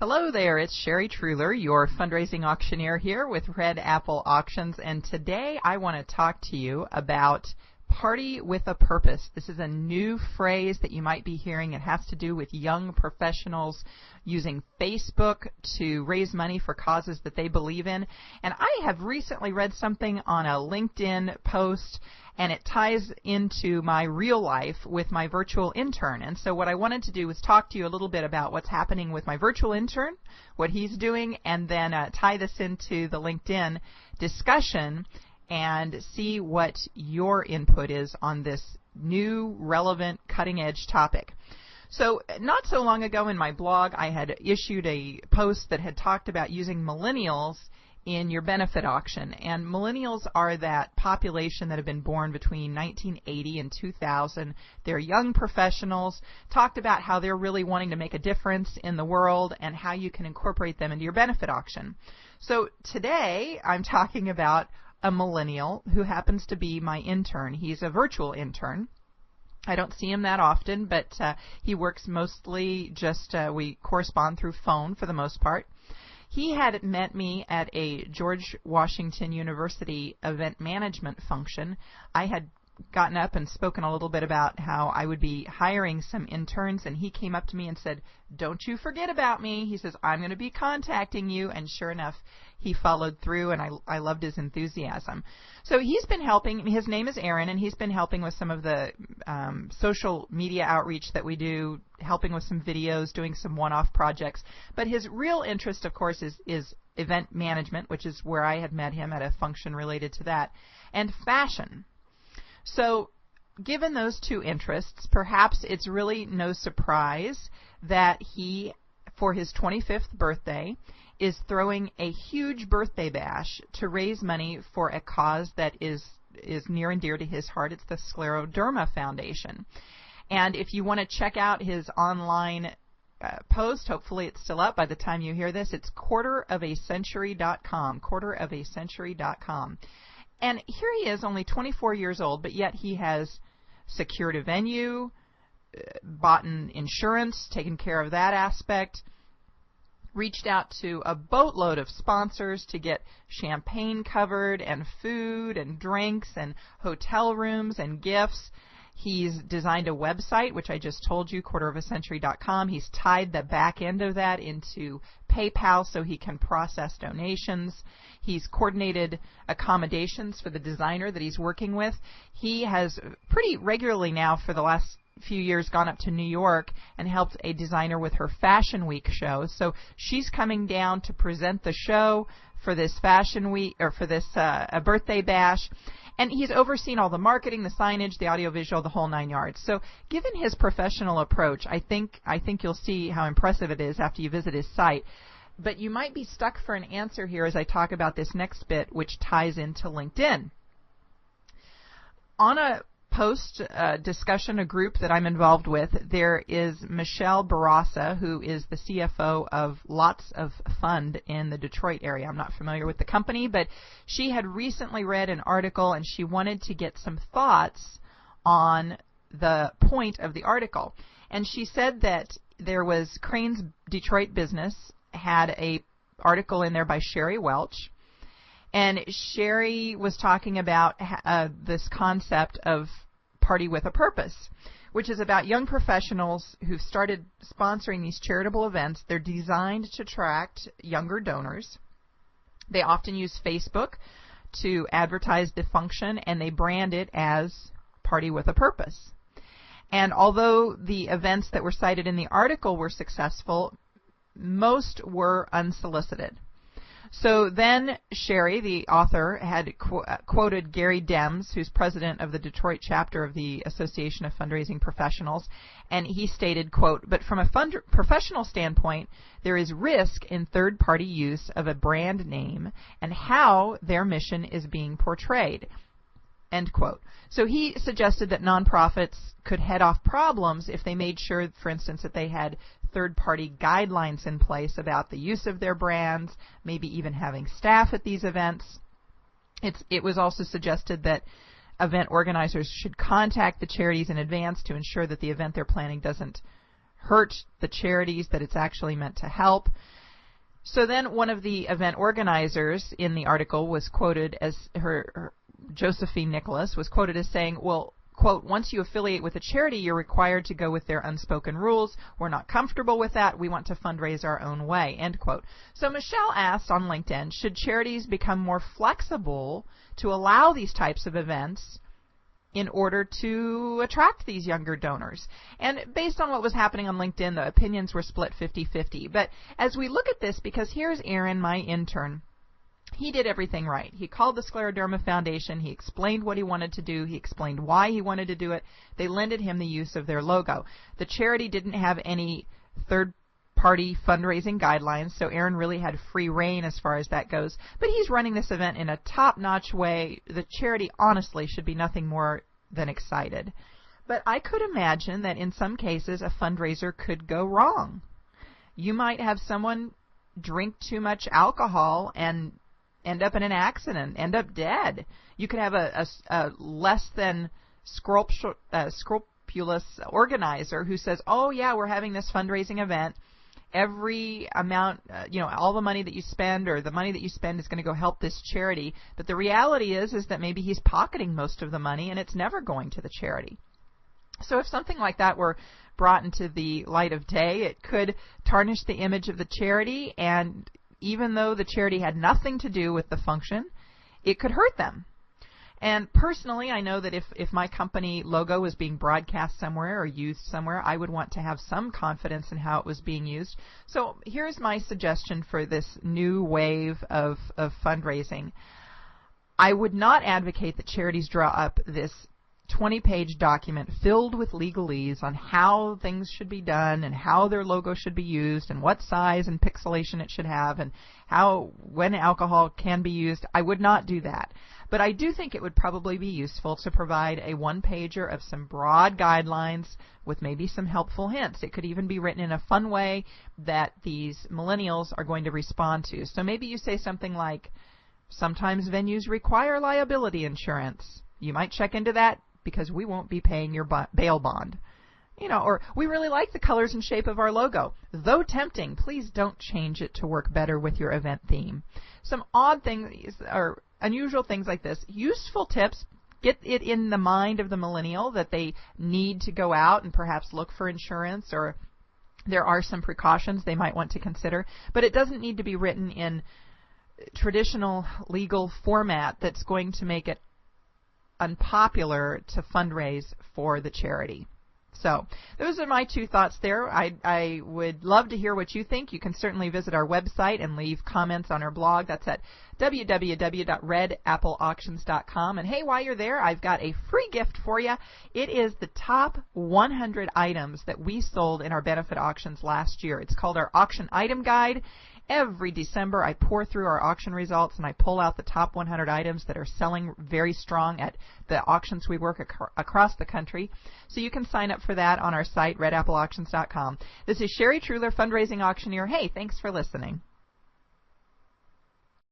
Hello there, it's Sherry Truhlar, your fundraising auctioneer here with Red Apple Auctions, and today I want to talk to you about Party with a Purpose. This is a new phrase that you might be hearing. It has to do with young professionals using Facebook to raise money for causes that they believe in. And I have recently read something on a LinkedIn post, and it ties into my real life with my virtual intern. And so what I wanted to do was talk to you a little bit about what's happening with my virtual intern, what he's doing, and then tie this into the LinkedIn discussion and see what your input is on this new, relevant, cutting-edge topic. So not so long ago in my blog, I had issued a post that had talked about using millennials in your benefit auction. And millennials are that population that have been born between 1980 and 2000. They're young professionals, talked about how they're really wanting to make a difference in the world and how you can incorporate them into your benefit auction. So today I'm talking about a millennial who happens to be my intern. He's a virtual intern. I don't see him that often, but he works mostly just, we correspond through phone for the most part. He had met me at a George Washington University event management function. I had gotten up and spoken a little bit about how I would be hiring some interns, and he came up to me and said, "Don't you forget about me." He says, "I'm going to be contacting you," and sure enough, he followed through, and I loved his enthusiasm. So he's been helping. His name is Aaron, and he's been helping with some of the social media outreach that we do, helping with some videos, doing some one-off projects. But his real interest, of course, is event management, which is where I had met him at a function related to that, and fashion. So given those two interests, perhaps it's really no surprise that he, for his 25th birthday, is throwing a huge birthday bash to raise money for a cause that is near and dear to his heart. It's the Scleroderma Foundation. And if you want to check out his online post, hopefully it's still up by the time you hear this, it's quarterofacentury.com, quarterofacentury.com. And here he is, only 24 years old, but yet he has secured a venue, bought an insurance, taken care of that aspect, reached out to a boatload of sponsors to get champagne covered and food and drinks and hotel rooms and gifts. He's designed a website, which I just told you, quarterofacentury.com. He's tied the back end of that into PayPal so he can process donations. He's coordinated accommodations for the designer that he's working with. He has pretty regularly now for the last few years gone up to New York and helped a designer with her Fashion Week show. So she's coming down to present the show for this Fashion Week, or for this a birthday bash. And he's overseen all the marketing, the signage, the audiovisual, the whole 9 yards. So given his professional approach, I think you'll see how impressive it is after you visit his site. But you might be stuck for an answer here as I talk about this next bit, which ties into LinkedIn. On a post discussion, a group that I'm involved with, there is Michelle Barassa, who is the CFO of Lots of Fund in the Detroit area. I'm not familiar with the company, but she had recently read an article and she wanted to get some thoughts on the point of the article. And she said that there was Crane's Detroit Business had a article in there by Sherry Welch. And Sherry was talking about this concept of Party with a Purpose, which is about young professionals who've started sponsoring these charitable events. They're designed to attract younger donors. They often use Facebook to advertise the function, and they brand it as Party with a Purpose. And although the events that were cited in the article were successful, most were unsolicited. So then Sherry, the author, had quoted Gary Dems, who's president of the Detroit chapter of the Association of Fundraising Professionals, and he stated, quote, "But from a professional standpoint, there is risk in third-party use of a brand name and how their mission is being portrayed." End quote. So he suggested that nonprofits could head off problems if they made sure, for instance, that they had third-party guidelines in place about the use of their brands, maybe even having staff at these events. It was also suggested that event organizers should contact the charities in advance to ensure that the event they're planning doesn't hurt the charities that it's actually meant to help. So then one of the event organizers in the article was quoted as Josephine Nicholas was quoted as saying, well, quote, once you affiliate with a charity, you're required to go with their unspoken rules. We're not comfortable with that. We want to fundraise our own way, end quote. So Michelle asked on LinkedIn, should charities become more flexible to allow these types of events in order to attract these younger donors? And based on what was happening on LinkedIn, the opinions were split 50-50. But as we look at this, because here's Aaron, my intern, he did everything right. He called the Scleroderma Foundation. He explained what he wanted to do. He explained why he wanted to do it. They lended him the use of their logo. The charity didn't have any third-party fundraising guidelines, so Aaron really had free reign as far as that goes. But he's running this event in a top-notch way. The charity, honestly, should be nothing more than excited. But I could imagine that in some cases a fundraiser could go wrong. You might have someone drink too much alcohol and end up in an accident, end up dead. You could have a less than scrupulous organizer who says, oh, yeah, we're having this fundraising event. Every amount, all the money that you spend or the money that you spend is going to go help this charity. But the reality is that maybe he's pocketing most of the money and it's never going to the charity. So if something like that were brought into the light of day, it could tarnish the image of the charity, and even though the charity had nothing to do with the function, it could hurt them. And personally, I know that if my company logo was being broadcast somewhere or used somewhere, I would want to have some confidence in how it was being used. So here's my suggestion for this new wave of fundraising. I would not advocate that charities draw up this 20-page document filled with legalese on how things should be done and how their logo should be used and what size and pixelation it should have and when alcohol can be used. I would not do that. But I do think it would probably be useful to provide a one-pager of some broad guidelines with maybe some helpful hints. It could even be written in a fun way that these millennials are going to respond to. So maybe you say something like, sometimes venues require liability insurance. You might check into that because we won't be paying your bail bond. Or we really like the colors and shape of our logo. Though tempting, please don't change it to work better with your event theme. Some odd things or unusual things like this. Useful tips. Get it in the mind of the millennial that they need to go out and perhaps look for insurance, or there are some precautions they might want to consider. But it doesn't need to be written in traditional legal format that's going to make it unpopular to fundraise for the charity. So those are my two thoughts there. I would love to hear what you think. You can certainly visit our website and leave comments on our blog. That's at www.redappleauctions.com. And hey, while you're there, I've got a free gift for you. It is the top 100 items that we sold in our benefit auctions last year. It's called our Auction Item Guide. Every December, I pour through our auction results and I pull out the top 100 items that are selling very strong at the auctions we work across the country. So you can sign up for that on our site, redappleauctions.com. This is Sherry Truhlar, fundraising auctioneer. Hey, thanks for listening.